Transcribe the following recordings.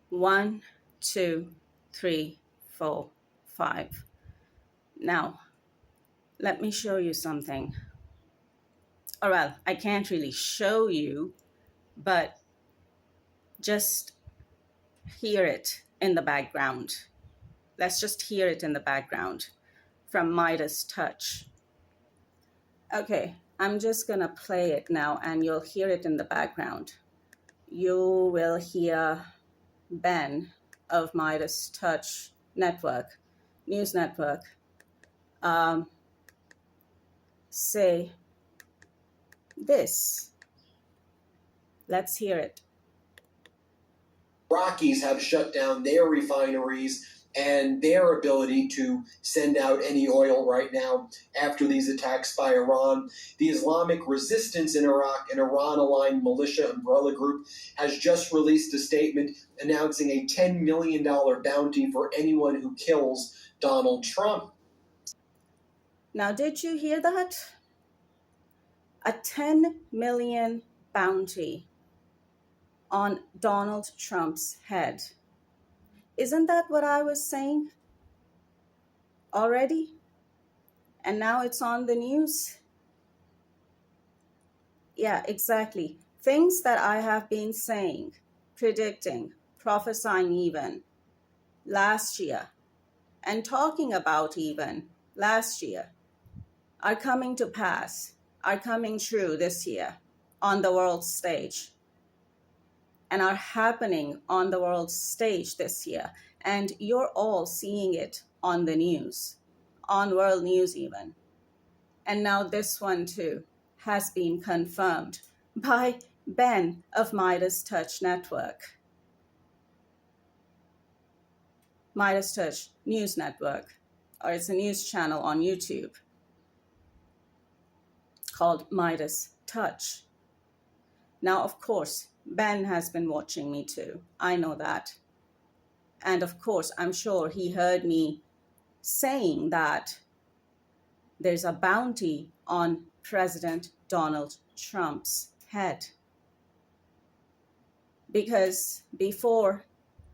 1, 2, 3, 4, 5. Now, let me show you something. Or well, I can't really show you, but just hear it in the background. Let's just hear it in the background from Midas Touch. Okay, I'm just gonna play it now and you'll hear it in the background. You will hear Ben of Midas Touch Network, News Network, say this. Let's hear it. Iraqis have shut down their refineries and their ability to send out any oil right now after these attacks by Iran. The Islamic Resistance in Iraq, an Iran-aligned militia umbrella group, has just released a statement announcing a $10 million bounty for anyone who kills Donald Trump. Now, did you hear that? A 10 million bounty on Donald Trump's head. Isn't that what I was saying already? And now it's on the news? Yeah, exactly. Things that I have been saying, predicting, prophesying even last year, and talking about even last year, are coming to pass, are coming true this year on the world stage, and are happening on the world stage this year. And you're all seeing it on the news, on world news even. And now this one too has been confirmed by Ben of Midas Touch Network. Midas Touch News Network, or it's a news channel on YouTube called Midas Touch. Now, of course, Ben has been watching me too. I know that. And of course, I'm sure he heard me saying that there's a bounty on President Donald Trump's head. Because before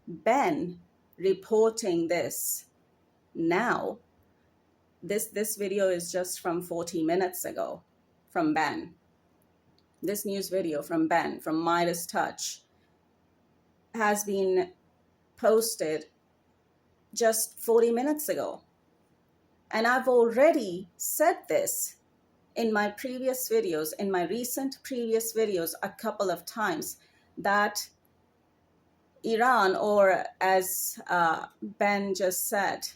Ben reporting this now, this video is just from 40 minutes ago from Ben. This news video from Ben from Midas Touch has been posted just 40 minutes ago. And I've already said this in my previous videos, in my recent previous videos, a couple of times, that Iran, or as Ben just said,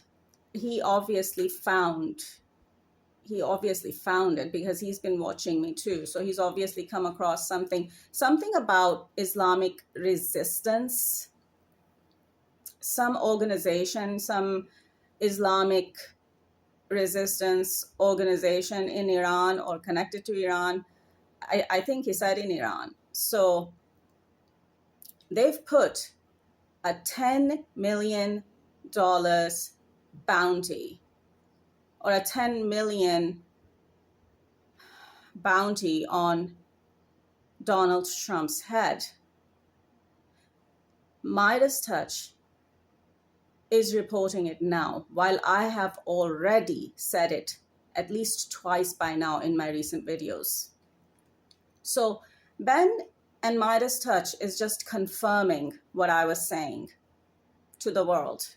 he obviously found it because he's been watching me too. So he's obviously come across something about Islamic resistance, some organization, some Islamic resistance organization in Iran or connected to Iran. I think he said in Iran. So they've put a $10 million bounty, or a 10 million bounty on Donald Trump's head. Midas Touch is reporting it now, while I have already said it at least twice by now in my recent videos. So Ben and Midas Touch is just confirming what I was saying to the world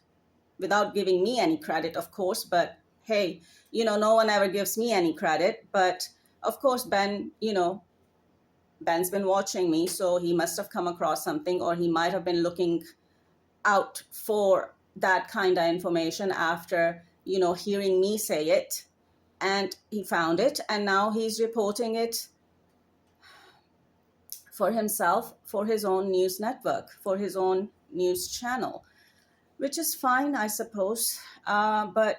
without giving me any credit, of course, but hey, no one ever gives me any credit. But of course, Ben, Ben's been watching me, so he must have come across something, or he might have been looking out for that kind of information after, hearing me say it, and he found it, and now he's reporting it for himself, for his own news network, for his own news channel, which is fine, I suppose. But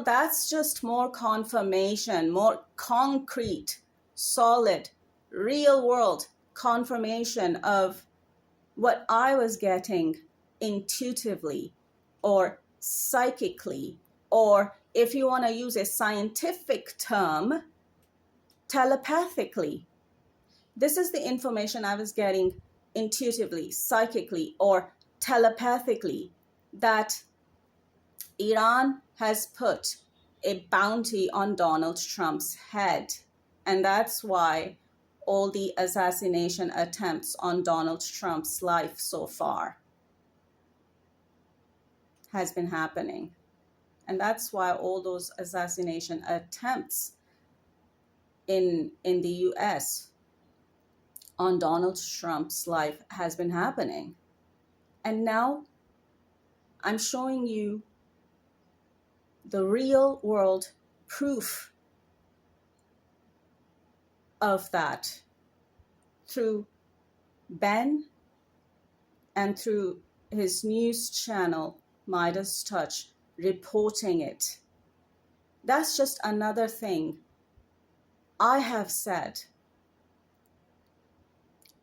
that's just more confirmation, more concrete, solid, real world confirmation of what I was getting intuitively or psychically, or if you want to use a scientific term, telepathically. This is the information I was getting intuitively, psychically, or telepathically that Iran has put a bounty on Donald Trump's head. And that's why all the assassination attempts on Donald Trump's life so far has been happening. And that's why all those assassination attempts in the US on Donald Trump's life has been happening. And now I'm showing you the real world proof of that through Ben and through his news channel, Midas Touch, reporting it. That's just another thing I have said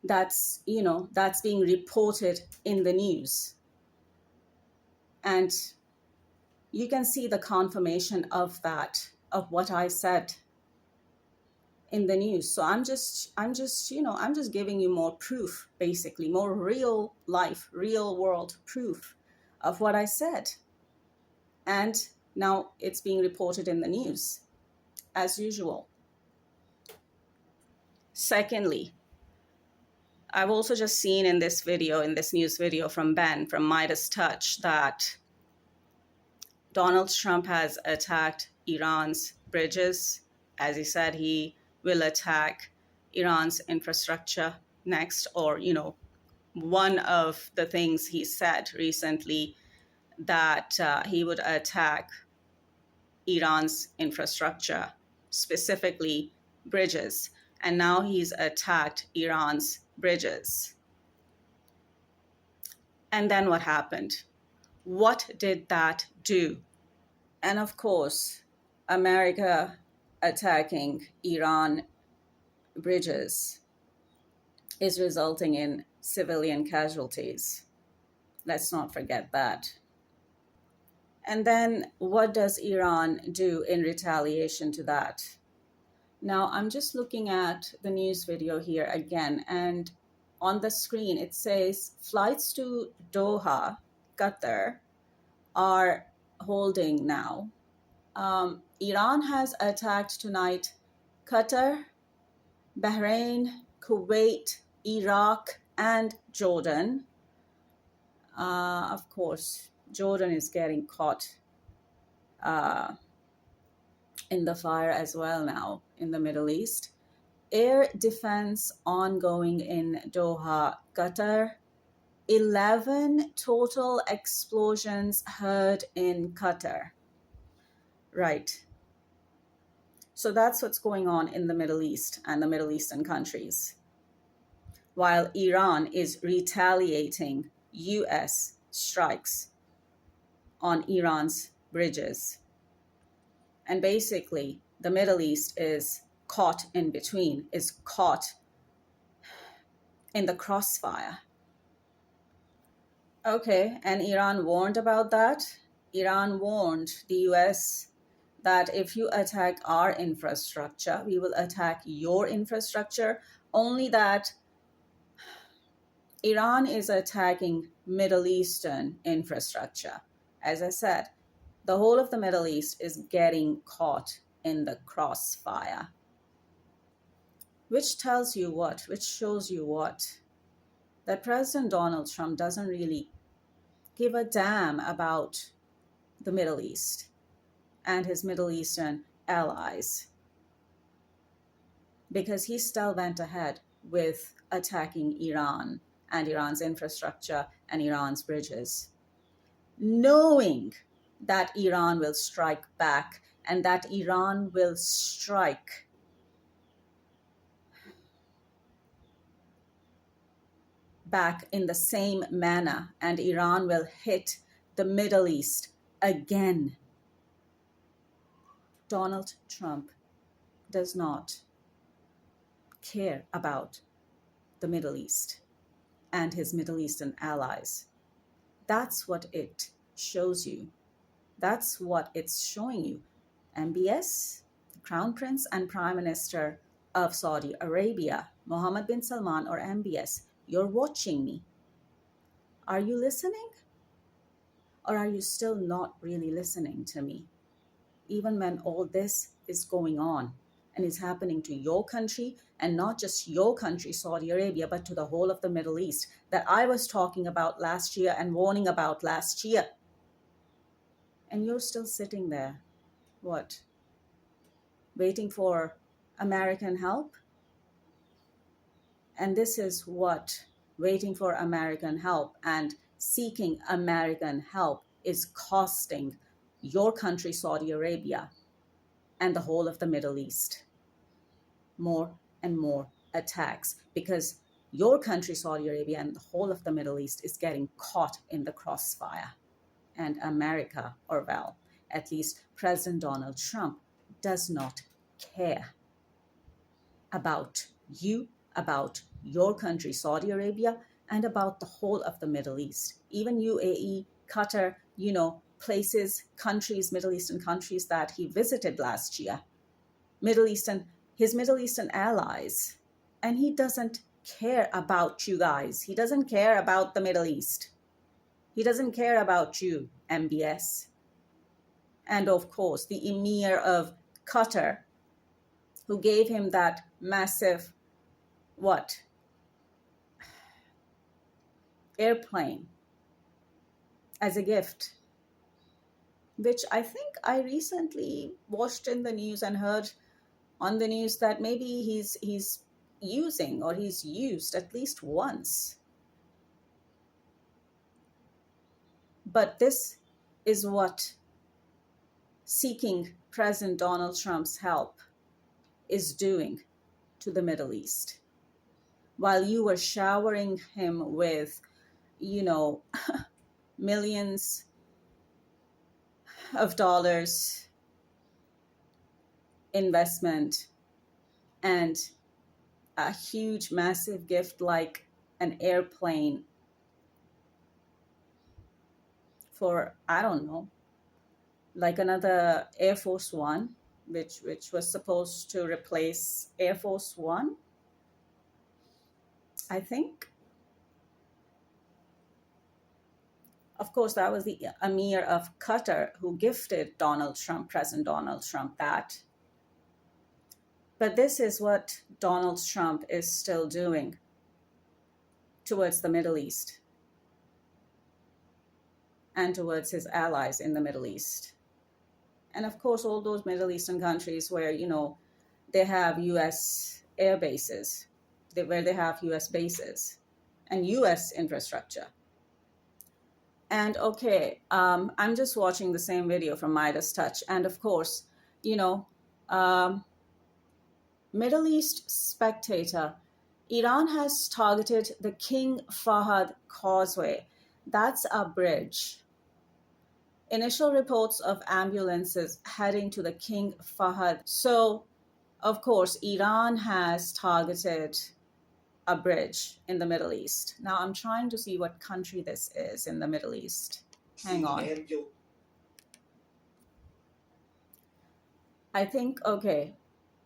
that's being reported in the news. And you can see the confirmation of that, of what I said in the news. So I'm just giving you more proof, basically, more real life, real world proof of what I said. And now it's being reported in the news, as usual. Secondly, I've also just seen in this news video from Ben, from Midas Touch, that Donald Trump has attacked Iran's bridges. As he said, he will attack Iran's infrastructure next, or, one of the things he said recently, that he would attack Iran's infrastructure, specifically bridges. And now he's attacked Iran's bridges. And then what happened? What did that do? And of course, America attacking Iran bridges is resulting in civilian casualties. Let's not forget that. And then what does Iran do in retaliation to that? Now, I'm just looking at the news video here again, and on the screen it says flights to Doha, Qatar, are holding now. Iran has attacked tonight Qatar, Bahrain, Kuwait, Iraq, and Jordan. Of course, Jordan is getting caught in the fire as well now in the Middle East. Air defense ongoing in Doha, Qatar. 11 total explosions heard in Qatar. Right. So that's what's going on in the Middle East and the Middle Eastern countries. While Iran is retaliating US strikes on Iran's bridges. And basically, the Middle East is caught in between, is caught in the crossfire. Okay, and Iran warned about that. Iran warned the US that if you attack our infrastructure, we will attack your infrastructure. Only that Iran is attacking Middle Eastern infrastructure. As I said, the whole of the Middle East is getting caught in the crossfire. Which tells you what? Which shows you what? That President Donald Trump doesn't really give a damn about the Middle East and his Middle Eastern allies, because he still went ahead with attacking Iran and Iran's infrastructure and Iran's bridges, knowing that Iran will strike back and that Iran will strike back in the same manner, and Iran will hit the Middle East again. Donald Trump does not care about the Middle East and his Middle Eastern allies. That's what it shows you. That's what it's showing you. MBS, the Crown Prince and Prime Minister of Saudi Arabia, Mohammed bin Salman, or MBS, You're watching me. Are you listening? Or are you still not really listening to me? Even when all this is going on and is happening to your country, and not just your country, Saudi Arabia, but to the whole of the Middle East that I was talking about last year and warning about last year. And you're still sitting there, what? Waiting for American help? And this is what waiting for American help and seeking American help is costing your country, Saudi Arabia, and the whole of the Middle East more and more attacks, because your country, Saudi Arabia, and the whole of the Middle East is getting caught in the crossfire. And America, or well, at least President Donald Trump, does not care about you, about your country, Saudi Arabia, and about the whole of the Middle East. Even UAE, Qatar, places, countries, Middle Eastern countries that he visited last year, his Middle Eastern allies, and he doesn't care about you guys. He doesn't care about the Middle East. He doesn't care about you, MBS. And of course, the Emir of Qatar, who gave him that massive, airplane as a gift, which I think I recently watched in the news and heard on the news that maybe he's using, or he's used at least once. But this is what seeking President Donald Trump's help is doing to the Middle East. While you were showering him with, millions of dollars investment and a huge, massive gift like an airplane for, I don't know, like another Air Force One, which was supposed to replace Air Force One, I think. Of course, that was the Emir of Qatar who gifted President Donald Trump, that. But this is what Donald Trump is still doing towards the Middle East and towards his allies in the Middle East. And of course, all those Middle Eastern countries where, they have U.S. air bases, where they have U.S. bases and U.S. infrastructure. And okay, I'm just watching the same video from Midas Touch. And of course, Middle East Spectator, Iran has targeted the King Fahd Causeway. That's a bridge. Initial reports of ambulances heading to the King Fahd. So, of course, Iran has targeted a bridge in the Middle East. Now, I'm trying to see what country this is in the Middle East. Hang on. I think, okay,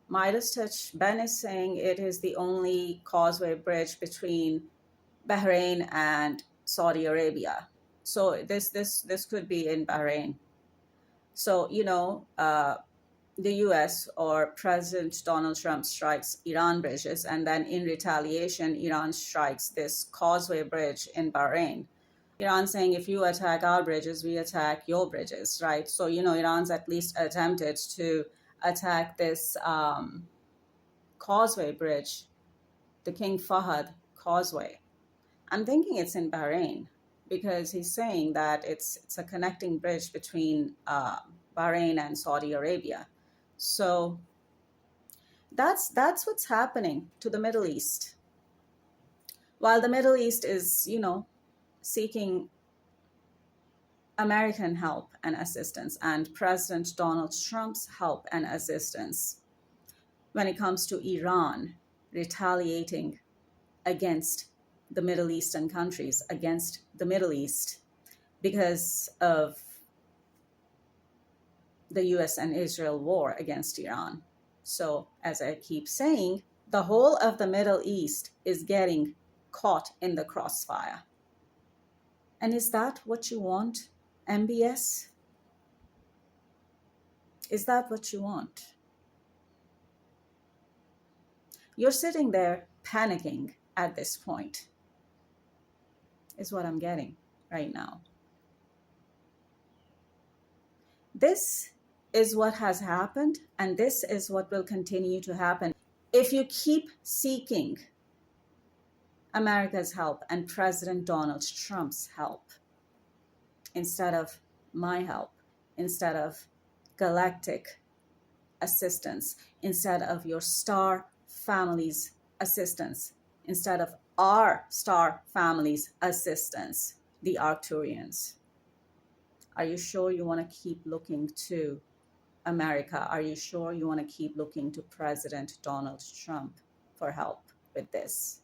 Midas Touch, Ben is saying it is the only causeway bridge between Bahrain and Saudi Arabia. So this could be in Bahrain. So, the US or President Donald Trump strikes Iran bridges, and then in retaliation, Iran strikes this causeway bridge in Bahrain. Iran saying, if you attack our bridges, we attack your bridges, right? So, Iran's at least attempted to attack this causeway bridge, the King Fahd Causeway. I'm thinking it's in Bahrain, because he's saying that it's a connecting bridge between Bahrain and Saudi Arabia. So that's what's happening to the Middle East. While the Middle East is, seeking American help and assistance, and President Donald Trump's help and assistance when it comes to Iran retaliating against the Middle Eastern countries, against the Middle East, because of the US and Israel war against Iran. So, as I keep saying, the whole of the Middle East is getting caught in the crossfire. And is that what you want, MBS? Is that what you want? You're sitting there panicking at this point, is what I'm getting right now. This is what has happened, and this is what will continue to happen if you keep seeking America's help and President Donald Trump's help instead of my help, instead of galactic assistance, instead of your star family's assistance, instead of our star family's assistance, the Arcturians. Are you sure you want to keep looking to America? Are you sure you want to keep looking to President Donald Trump for help with this?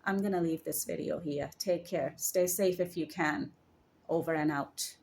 I'm going to leave this video here. Take care. Stay safe if you can. Over and out.